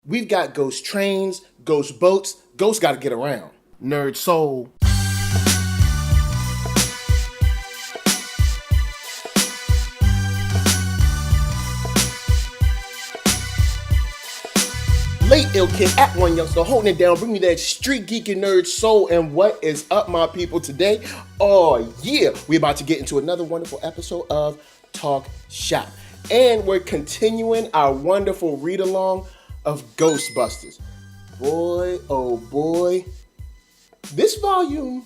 We've got ghost trains, ghost boats, ghosts gotta get around. NERDSoul. Late Ill Kid at OneYoungsta, holding it down, bring me that StreetGeek and NERDSoul. And what is up, my people, today? Oh yeah, we're about to get into another wonderful episode of Talk Shop. And we're continuing our wonderful read-along of Ghostbusters. Boy, oh boy, this volume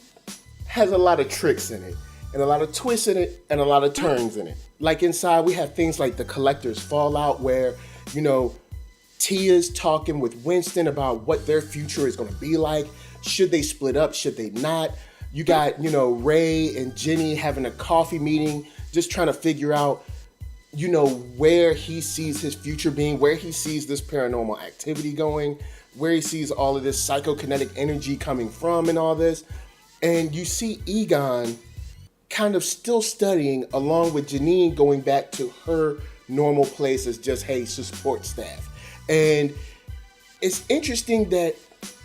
has a lot of tricks in it, and a lot of twists in it, and a lot of turns in it. Like inside, we have things like the Collector's Fallout, where, you know, Tia's talking with Winston about what their future is going to be like. Should they split up? Should they not? You got, you know, Ray and Jenny having a coffee meeting, just trying to figure out, you know, where he sees his future being, where he sees this paranormal activity going, where he sees all of this psychokinetic energy coming from and all this. And you see Egon kind of still studying, along with Janine going back to her normal place as just, hey, support staff. And it's interesting that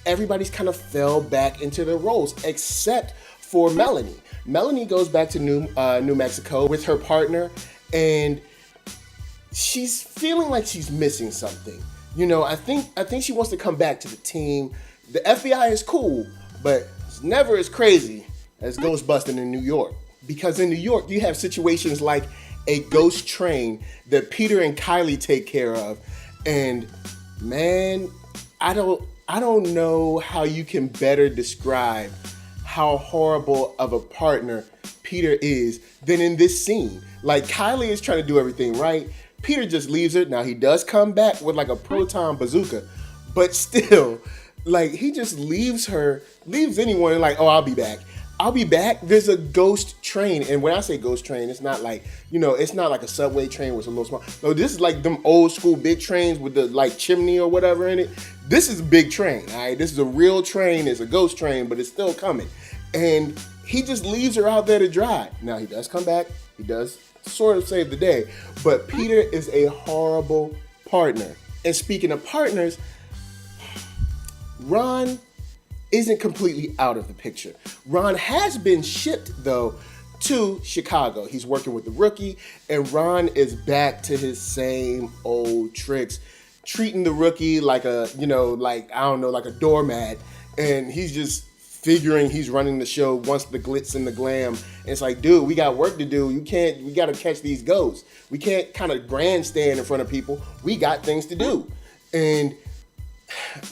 everybody's kind of fell back into their roles, except for Melanie. Melanie goes back to New Mexico with her partner, and she's feeling like she's missing something. You know, I think she wants to come back to the team. The FBI is cool, but it's never as crazy as Ghostbusting in New York. Because in New York, you have situations like a ghost train that Peter and Kylie take care of. And man, I don't know how you can better describe how horrible of a partner Peter is than in this scene. Like, Kylie is trying to do everything right. Peter just leaves her. Now, he does come back with like a proton bazooka, but still, like, he just leaves her, leaves anyone like, oh, I'll be back. I'll be back. There's a ghost train. And when I say ghost train, it's not like, you know, it's not like a subway train where it's a little small. No, this is like them old school big trains with the like chimney or whatever in it. This is a big train, all right? This is a real train. It's a ghost train, but it's still coming. And he just leaves her out there to dry. Now, he does come back. He does sort of save the day. But Peter is a horrible partner. And speaking of partners, Ron isn't completely out of the picture. Ron has been shipped, though, to Chicago. He's working with the Rookie, and Ron is back to his same old tricks, treating the Rookie like a, you know, like, I don't know, like a doormat, and he's just figuring he's running the show, wants the glitz and the glam. And it's like, dude, we got work to do. We got to catch these ghosts. We can't kind of grandstand in front of people. We got things to do. And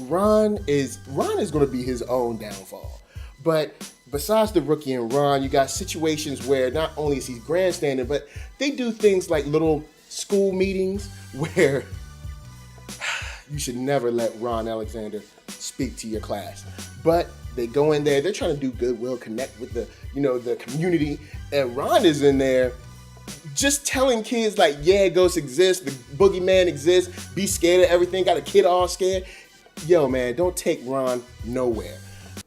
Ron is going to be his own downfall. But besides the Rookie and Ron, you got situations where not only is he grandstanding, but they do things like little school meetings where you should never let Ron Alexander speak to your class. But they go in there, they're trying to do goodwill, connect with the, you know, the community, and Ron is in there just telling kids like, yeah, ghosts exist, the boogeyman exists, be scared of everything, got a kid all scared. Yo, man, don't take Ron nowhere.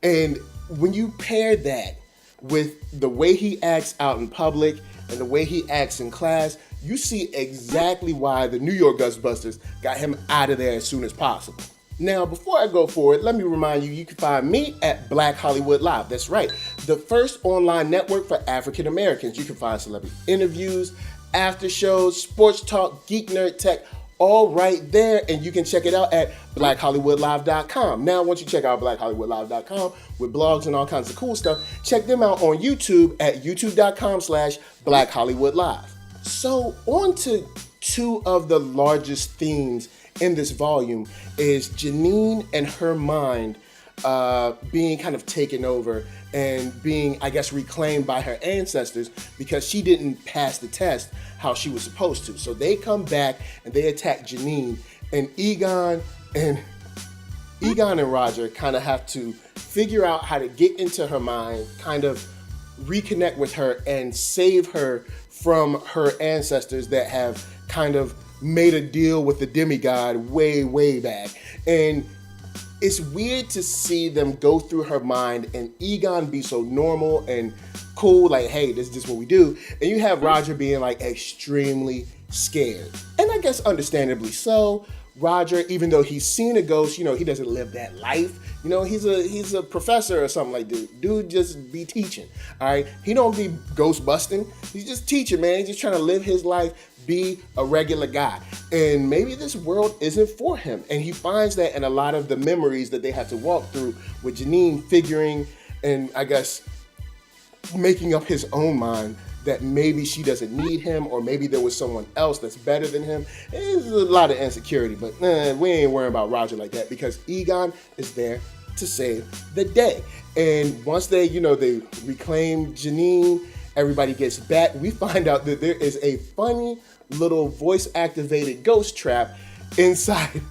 And when you pair that with the way he acts out in public and the way he acts in class, you see exactly why the New York Ghostbusters got him out of there as soon as possible. Now, before I go forward, let me remind you, you can find me at Black Hollywood Live. That's right, the first online network for African Americans. You can find celebrity interviews, after shows, sports talk, geek, nerd, tech, all right there. And you can check it out at blackhollywoodlive.com. Now, once you check out blackhollywoodlive.com with blogs and all kinds of cool stuff, check them out on YouTube at youtube.com/blackhollywoodlive. So on to two of the largest themes in this volume is Janine and her mind being kind of taken over and being, I guess, reclaimed by her ancestors because she didn't pass the test how she was supposed to. So they come back and they attack Janine, and Egon and Roger kind of have to figure out how to get into her mind, kind of reconnect with her and save her from her ancestors that have kind of made a deal with the demigod way, way back. And it's weird to see them go through her mind and Egon be so normal and cool, like, hey, this is just what we do. And you have Roger being like extremely scared. And I guess understandably so. Roger, even though he's seen a ghost, he doesn't live that life. He's a professor or something like that. Dude just be teaching, all right? He don't be ghost busting. He's just teaching, man. He's just trying to live his life, be a regular guy. And maybe this world isn't for him. And he finds that in a lot of the memories that they have to walk through with Janine figuring and, I guess, making up his own mind that maybe she doesn't need him, or maybe there was someone else that's better than him. There's a lot of insecurity, but we ain't worrying about Roger like that, because Egon is there to save the day. And once they reclaim Janine, everybody gets back. We find out that there is a funny little voice-activated ghost trap inside.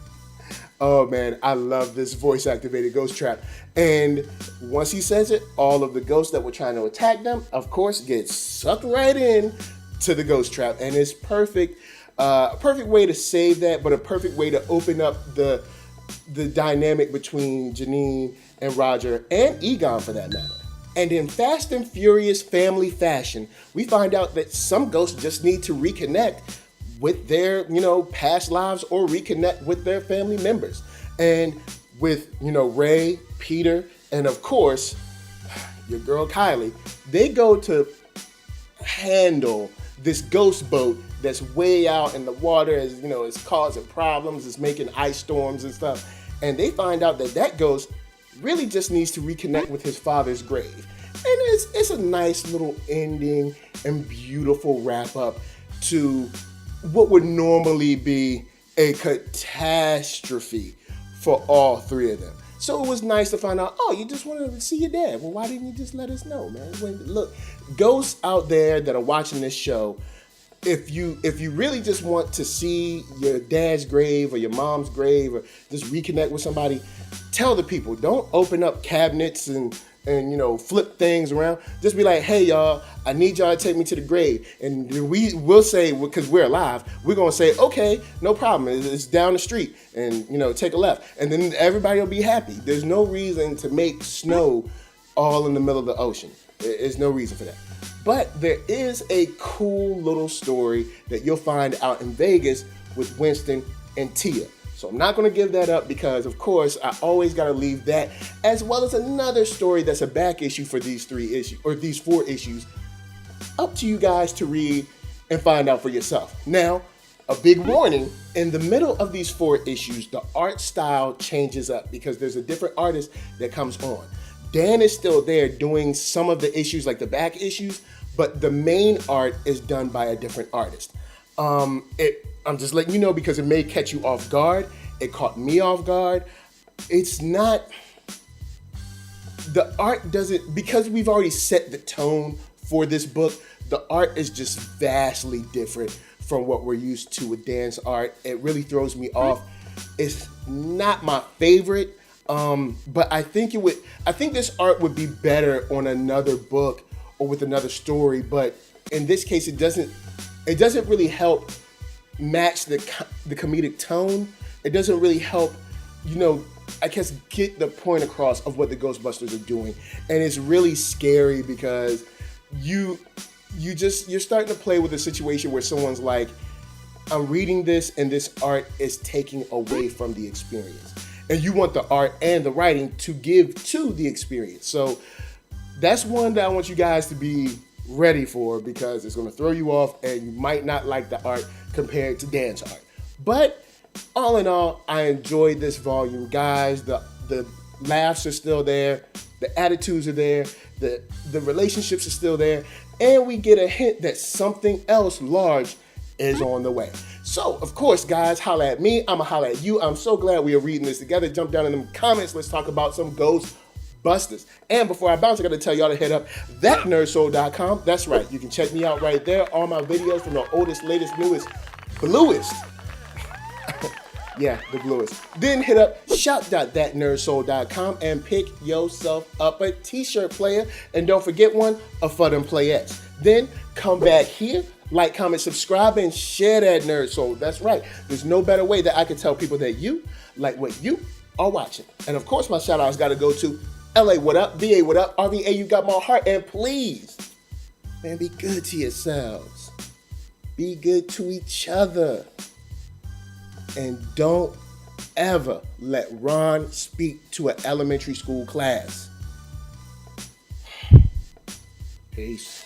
Oh man, I love this voice-activated ghost trap. And once he says it, all of the ghosts that were trying to attack them, of course, get sucked right in to the ghost trap. And it's perfect, a perfect way to save that, but a perfect way to open up the dynamic between Janine and Roger, and Egon for that matter. And in Fast and Furious family fashion, we find out that some ghosts just need to reconnect with their, past lives, or reconnect with their family members. And with, Ray, Peter, and of course, your girl Kylie, they go to handle this ghost boat that's way out in the water, it's causing problems, it's making ice storms and stuff. And they find out that ghost really just needs to reconnect with his father's grave. And it's a nice little ending and beautiful wrap up to what would normally be a catastrophe for all three of them. So it was nice to find out, you just wanted to see your dad. Well, why didn't you just let us know, man? Look, ghosts out there that are watching this show, if you really just want to see your dad's grave or your mom's grave, or just reconnect with somebody, tell the people. Don't open up cabinets and flip things around. Just be like, hey y'all, I need y'all to take me to the grave. And we'll say, because we're alive, we're gonna say, okay, no problem, it's down the street, and take a left. And then everybody will be happy. There's no reason to make snow all in the middle of the ocean. There's no reason for that. But there is a cool little story that you'll find out in Vegas with Winston and Tia. So I'm not going to give that up, because, of course, I always got to leave that, as well as another story that's a back issue for these 3 issues, or these 4 issues, up to you guys to read and find out for yourself. Now, a big warning, in the middle of these 4 issues, the art style changes up because there's a different artist that comes on. Dan is still there doing some of the issues, like the back issues, but the main art is done by a different artist. I'm just letting you know because it may catch you off guard. It caught me off guard. It's not, the art doesn't, because we've already set the tone for this book, the art is just vastly different from what we're used to with Dan's art. It really throws me off. It's not my favorite, but I think this art would be better on another book or with another story, but in this case, it doesn't really help match the comedic tone. It doesn't really help, I guess, get the point across of what the Ghostbusters are doing. And it's really scary because you're starting to play with a situation where someone's like, I'm reading this and this art is taking away from the experience. And you want the art and the writing to give to the experience. So that's one that I want you guys to be ready for, because it's going to throw you off and you might not like the art compared to Dan's art. But all in all, I enjoyed this volume, guys. The laughs are still there, the attitudes are there, the relationships are still there, and we get a hint that something else large is on the way. So, of course, guys, holla at me. I'ma holla at you. I'm so glad we are reading this together. Jump down in the comments. Let's talk about some Ghostbusters. And before I bounce, I gotta tell y'all to hit up ThatNERDSoul.com. That's right, you can check me out right there. All my videos from the oldest, latest, newest, bluest. Yeah, the bluest. Then hit up shop.thatnerdsoul.com and pick yourself up a t-shirt player. And don't forget one, a for them playettes. Then come back here, like, comment, subscribe, and share that Nerd Soul. That's right. There's no better way that I can tell people that you like what you are watching. And of course, my shout outs got to go to LA, what up? VA, what up? RVA, you got my heart. And please, man, be good to yourselves. Be good to each other. And don't ever let Ron speak to an elementary school class. Peace.